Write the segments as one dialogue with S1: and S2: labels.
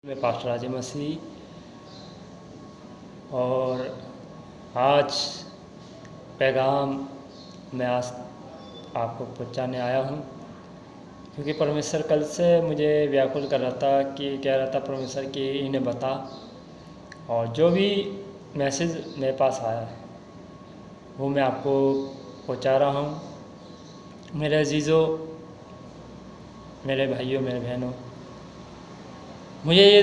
S1: मैं पास्टर राजे मसीह और आज पैगाम मैं आज आपको पहुंचाने आया हूं, क्योंकि परमेश्वर कल से मुझे व्याकुल कर रहा था कि कह रहा था परमेश्वर कि इन्हें बता। और जो भी मैसेज मेरे पास आया है वो मैं आपको पहुंचा रहा हूं। मेरे अजीज़ों, मेरे भाइयों, मेरे बहनों, मुझे ये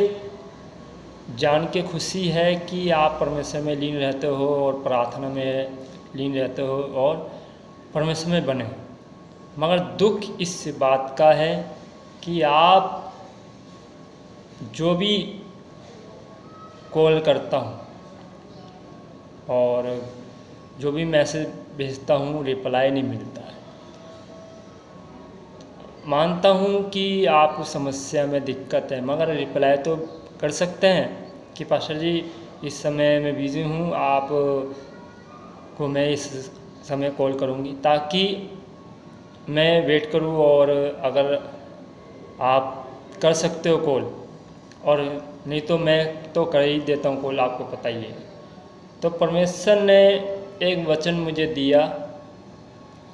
S1: जान के खुशी है कि आप परमेश्वर में लीन रहते हो और प्रार्थना में लीन रहते हो और परमेश्वर में बने हो। मगर दुख इस बात का है कि आप जो भी कॉल करता हूँ और जो भी मैसेज भेजता हूँ रिप्लाई नहीं मिलता है। मानता हूँ कि आपको समस्या में दिक्कत है, मगर रिप्लाई तो कर सकते हैं कि पास्टर जी इस समय मैं बिज़ी हूँ, आप को मैं इस समय कॉल करूँगी, ताकि मैं वेट करूँ। और अगर आप कर सकते हो कॉल, और नहीं तो मैं तो कर ही देता हूँ कॉल, आपको पता ही है। तो परमेश्वर ने एक वचन मुझे दिया,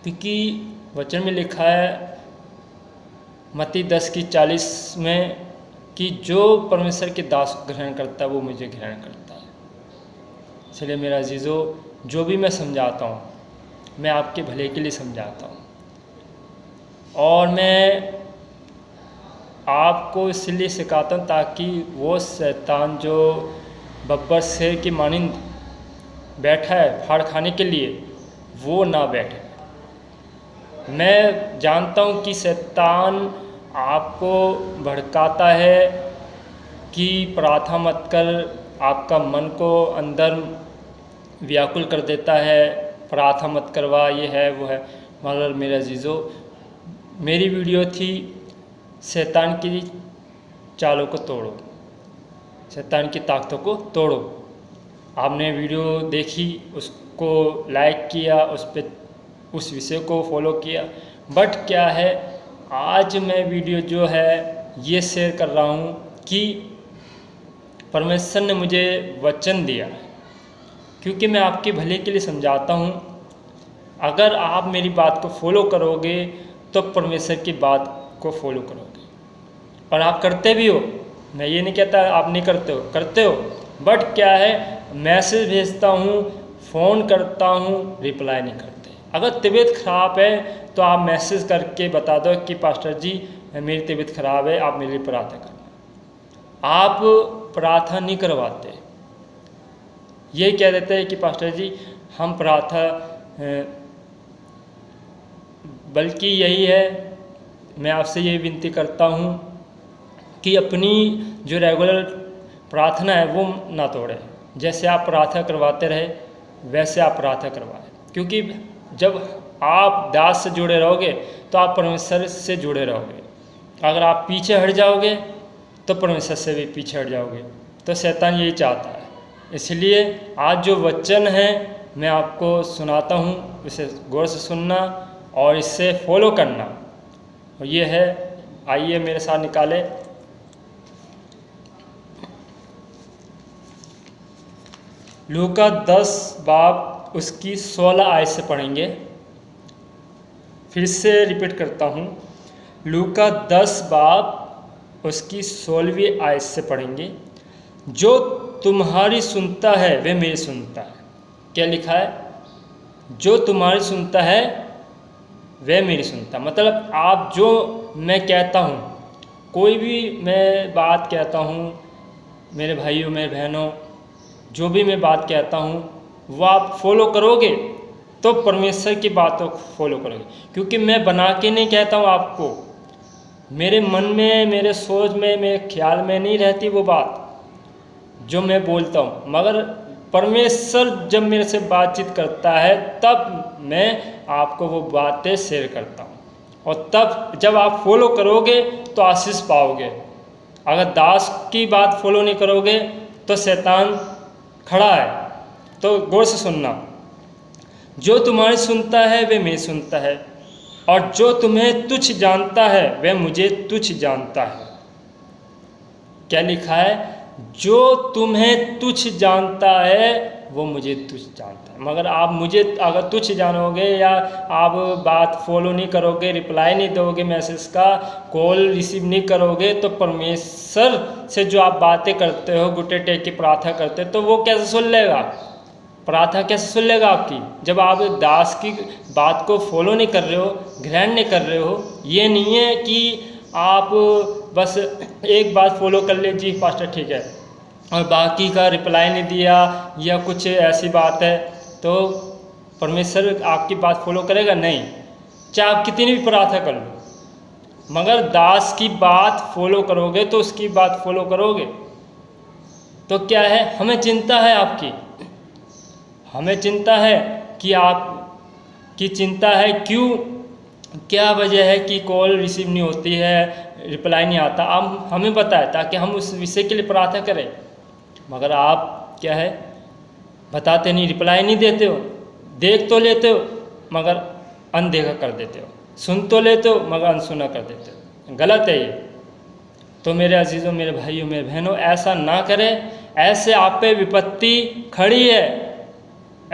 S1: क्योंकि वचन में लिखा है मत्ती 10:40 में कि जो परमेश्वर के दास को ग्रहण करता है वो मुझे ग्रहण करता है। इसलिए मेरा अजीज़ों, जो भी मैं समझाता हूँ मैं आपके भले के लिए समझाता हूँ, और मैं आपको इसलिए सिखाता हूँ ताकि वो शैतान जो बब्बर शेर की मानिंद बैठा है फाड़ खाने के लिए, वो ना बैठे। मैं जानता हूँ कि शैतान आपको भड़काता है कि प्रार्थना मत कर, आपका मन को अंदर व्याकुल कर देता है, प्रार्थना मत करवा, ये है वो है। मगर मेरे अजीज़ों, मेरी वीडियो थी शैतान की चालों को तोड़ो, शैतान की ताकतों को तोड़ो। आपने वीडियो देखी, उसको लाइक किया, उस विषय को फॉलो किया। बट क्या है, आज मैं वीडियो जो है ये शेयर कर रहा हूँ कि परमेश्वर ने मुझे वचन दिया है, क्योंकि मैं आपके भले के लिए समझाता हूँ। अगर आप मेरी बात को फॉलो करोगे तो परमेश्वर की बात को फॉलो करोगे, और आप करते भी हो। मैं ये नहीं कहता आप नहीं करते हो, करते हो। बट क्या है, मैसेज भेजता हूँ, फ़ोन करता हूँ, रिप्लाई नहीं करते। अगर तबीयत ख़राब है तो आप मैसेज करके बता दो कि पास्टर जी मेरी तबीयत ख़राब है, आप मेरे लिए प्रार्थना करना। आप प्रार्थना नहीं करवाते, ये कह देते हैं कि पास्टर जी हम प्रार्थना, बल्कि यही है, मैं आपसे ये विनती करता हूँ कि अपनी जो रेगुलर प्रार्थना है वो ना तोड़े। जैसे आप प्रार्थना करवाते रहे वैसे आप प्रार्थना करवाएं, क्योंकि जब आप दास से जुड़े रहोगे तो आप परमेश्वर से जुड़े रहोगे। अगर आप पीछे हट जाओगे तो परमेश्वर से भी पीछे हट जाओगे। तो शैतान यही चाहता है। इसलिए आज जो वचन है मैं आपको सुनाता हूँ, इसे गौर से सुनना और इससे फॉलो करना। और ये है, आइए मेरे साथ निकाले लूका 10 बाब उसकी 16 आयत से पढ़ेंगे। फिर से रिपीट करता हूँ, लूका 10 बाब उसकी 16वीं आयत से पढ़ेंगे। जो तुम्हारी सुनता है वह मेरी सुनता है। क्या लिखा है? जो तुम्हारी सुनता है वह मेरी सुनता। मतलब आप जो मैं कहता हूँ, कोई भी मैं बात कहता हूँ, मेरे भाइयों मेरे बहनों, जो भी मैं बात कहता हूँ वो आप फॉलो करोगे तो परमेश्वर की बातों को फॉलो करोगे। क्योंकि मैं बना के नहीं कहता हूँ आपको, मेरे मन में, मेरे सोच में, मेरे ख्याल में नहीं रहती वो बात जो मैं बोलता हूँ। मगर परमेश्वर जब मेरे से बातचीत करता है तब मैं आपको वो बातें शेयर करता हूँ, और तब जब आप फॉलो करोगे तो आशीष पाओगे। अगर दास की बात फॉलो नहीं करोगे तो शैतान खड़ा है। तो गौर से सुनना, जो तुम्हारी सुनता है वह मैं सुनता है, और जो तुम्हें तुच्छ जानता है वह मुझे तुच्छ जानता है। क्या लिखा है, जो तुम्हें तुच्छ जानता है वो मुझे तुच्छ जानता है। मगर आप मुझे अगर तुच्छ जानोगे या आप बात फॉलो नहीं करोगे, रिप्लाई नहीं दोगे मैसेज का, कॉल रिसीव नहीं करोगे, तो परमेश्वर से जो आप बातें करते हो, घुटने टेक के प्रार्थना करते हो, तो वो कैसे सुन लेगा? प्रार्थना कैसे सुन लेगा आपकी, जब आप दास की बात को फॉलो नहीं कर रहे हो, ग्रहण नहीं कर रहे हो। ये नहीं है कि आप बस एक बात फॉलो कर ले, जी पास्टर ठीक है, और बाकी का रिप्लाई नहीं दिया या कुछ ऐसी बात है, तो परमेश्वर आपकी बात फॉलो करेगा? नहीं, चाहे आप कितनी भी प्रार्थना कर लो, मगर दास की बात फॉलो करोगे तो उसकी बात फॉलो करोगे। तो क्या है, हमें चिंता है आपकी, हमें चिंता है कि आपकी चिंता है क्यों, क्या वजह है कि कॉल रिसीव नहीं होती है, रिप्लाई नहीं आता। आप हमें बताएं ताकि हम उस विषय के लिए प्रार्थना करें। मगर आप क्या है, बताते नहीं, रिप्लाई नहीं देते हो, देख तो लेते हो मगर अनदेखा कर देते हो, सुन तो लेते हो मगर अनसुना कर देते हो। गलत है ये। तो मेरे अजीज़ों, मेरे भाइयों, मेरे बहनों, ऐसा ना करें। ऐसे आप पे विपत्ति खड़ी है,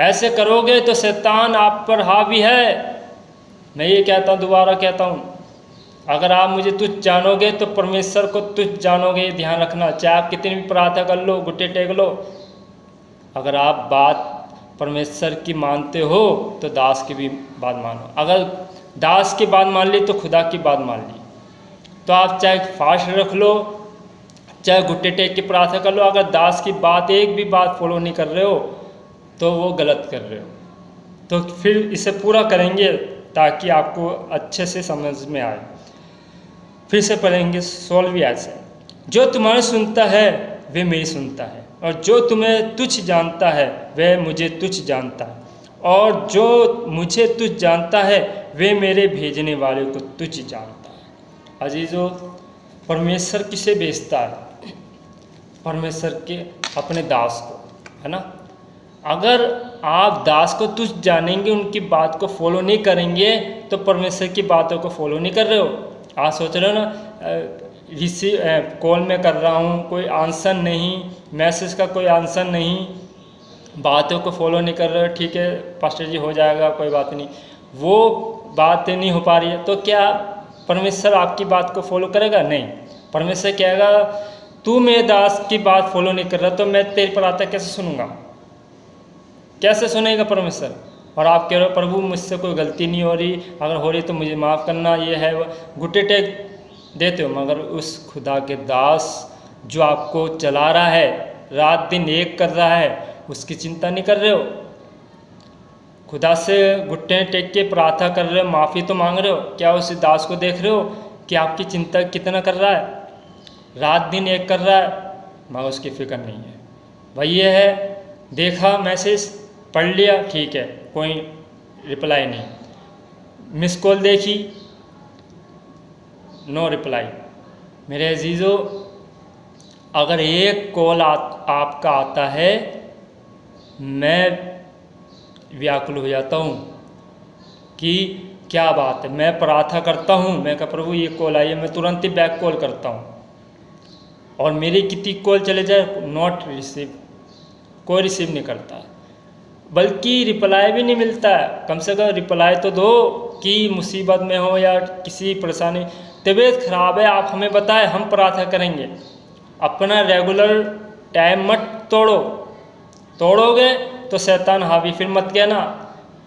S1: ऐसे करोगे तो शैतान आप पर हावी है। मैं ये कहता हूँ, दोबारा कहता हूँ, अगर आप मुझे तुच्छ जानोगे तो परमेश्वर को तुच्छ जानोगे, ये ध्यान रखना। चाहे आप कितनी भी प्रार्थना कर लो, घुटने टेक लो, अगर आप बात परमेश्वर की मानते हो तो दास की भी बात मानो। अगर दास की बात मान ली तो खुदा की बात मान ली। तो आप चाहे फास्ट रख लो, चाहे घुटने टेक के प्रार्थना कर लो, अगर दास की बात, एक भी बात फॉलो नहीं कर रहे हो तो वो गलत कर रहे हो। तो फिर इसे पूरा करेंगे ताकि आपको अच्छे से समझ में आए। फिर से पढ़ेंगे 16वीं आयत से। जो तुम्हारे सुनता है वे मेरी सुनता है, और जो तुम्हें तुच्छ जानता है वह मुझे तुच्छ जानता है, और जो मुझे तुच्छ जानता है वे मेरे भेजने वाले को तुच्छ जानता है। अजीज़ों, परमेश्वर किसे भेजता है? परमेश्वर के अपने दास को, है ना। अगर आप दास को तुच्छ जानेंगे, उनकी बात को फॉलो नहीं करेंगे, तो परमेश्वर की बातों को फॉलो नहीं कर रहे हो। आप सोच रहे हो ना, कॉल में कर रहा हूँ, कोई आंसर नहीं, मैसेज का कोई आंसर नहीं, बातों को फॉलो नहीं कर रहे हो, ठीक है पास्टर जी हो जाएगा, कोई बात नहीं, वो बातें नहीं हो पा रही है, तो क्या परमेश्वर आपकी बात को फॉलो करेगा? नहीं। परमेश्वर कहेगा, तू मेरे दास की बात फॉलो नहीं कर रहा, तो मैं तेरी प्रार्थना कैसे सुनूंगा? कैसे सुनेगा परमेश्वर? और आप कह रहे हो, प्रभु मुझसे कोई गलती नहीं हो रही, अगर हो रही तो मुझे माफ़ करना, ये है वो, घुटने टेक देते हो, मगर उस खुदा के दास जो आपको चला रहा है, रात दिन एक कर रहा है, उसकी चिंता नहीं कर रहे हो। खुदा से घुटने टेक के प्रार्थना कर रहे हो, माफ़ी तो मांग रहे हो, क्या उस दास को देख रहे हो कि आपकी चिंता कितना कर रहा है? रात दिन एक कर रहा है, मगर उसकी फिक्र नहीं है। भाई ये है, देखा मैसेज, पढ़ लिया, ठीक है, कोई रिप्लाई नहीं, मिस कॉल देखी, नो रिप्लाई। मेरे अजीज़ों, अगर एक कॉल आपका आता है, मैं व्याकुल हो जाता हूँ कि क्या बात है। मैं प्रार्थना करता हूँ, मैं कहा प्रभु ये कॉल आई है, मैं तुरंत ही बैक कॉल करता हूँ, और मेरी कितनी कॉल चले जाए, नॉट रिसीव, कोई रिसीव नहीं करता, बल्कि रिप्लाई भी नहीं मिलता है। कम से कम रिप्लाई तो दो कि मुसीबत में हो या किसी परेशानी, तबीयत खराब है, आप हमें बताएं, हम प्रार्थना करेंगे। अपना रेगुलर टाइम मत तोड़ो, तोड़ोगे तो शैतान हावी। फिर मत कहना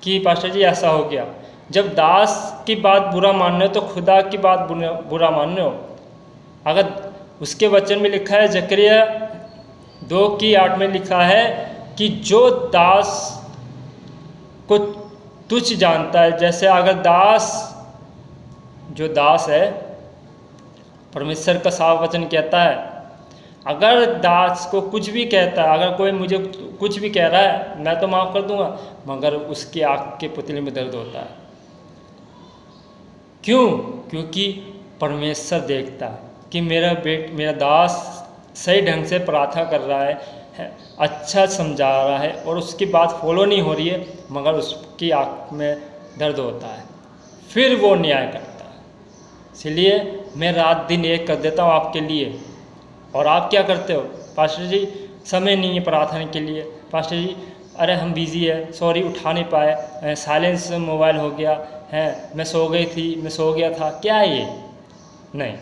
S1: कि पास्टर जी ऐसा हो गया। जब दास की बात बुरा मान रहे हो तो खुदा की बात बुरा मान रहे हो। अगर उसके वचन में लिखा है, जकरिया 2:8 में लिखा है कि जो दास को तुच्छ जानता है, जैसे अगर दास, जो दास है, परमेश्वर का साफ वचन कहता है, अगर दास को कुछ भी कहता है, अगर कोई मुझे कुछ भी कह रहा है, मैं तो माफ़ कर दूंगा, मगर उसकी आँख के पुतले में दर्द होता है। क्यों? क्योंकि परमेश्वर देखता है कि मेरा दास सही ढंग से प्रार्थना कर रहा है, अच्छा समझा रहा है, और उसकी बात फॉलो नहीं हो रही है, मगर उसकी आँख में दर्द होता है, फिर वो न्याय करता है। इसलिए मैं रात दिन एक कर देता हूँ आपके लिए, और आप क्या करते हो, पास्टर जी समय नहीं है प्रार्थना के लिए, पास्टर जी अरे हम बिज़ी है, सॉरी उठा नहीं पाए, साइलेंस मोबाइल हो गया है, मैं सो गई थी, मैं सो गया था, क्या है ये? नहीं,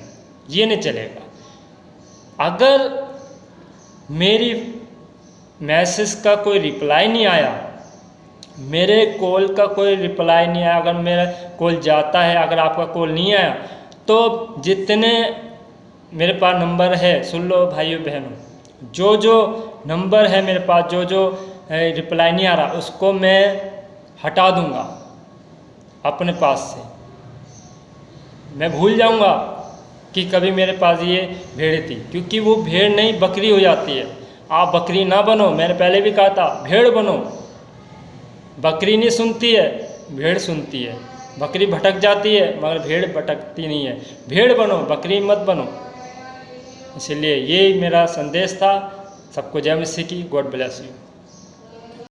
S1: ये नहीं चलेगा। अगर मेरी मैसेज का कोई रिप्लाई नहीं आया, मेरे कॉल का कोई रिप्लाई नहीं आया, अगर मेरा कॉल जाता है, अगर आपका कॉल नहीं आया, तो जितने मेरे पास नंबर है, सुन लो भाइयों बहनों, जो जो नंबर है मेरे पास, जो जो रिप्लाई नहीं आ रहा, उसको मैं हटा दूंगा अपने पास से। मैं भूल जाऊंगा कि कभी मेरे पास ये भेड़ थी, क्योंकि वो भेड़ नहीं बकरी हो जाती है। आप बकरी ना बनो, मैंने पहले भी कहा था, भेड़ बनो। बकरी नहीं सुनती है, भेड़ सुनती है। बकरी भटक जाती है मगर भेड़ भटकती नहीं है। भेड़ बनो, बकरी मत बनो। इसलिए ये मेरा संदेश था। सबको जय मसीह की। God bless you.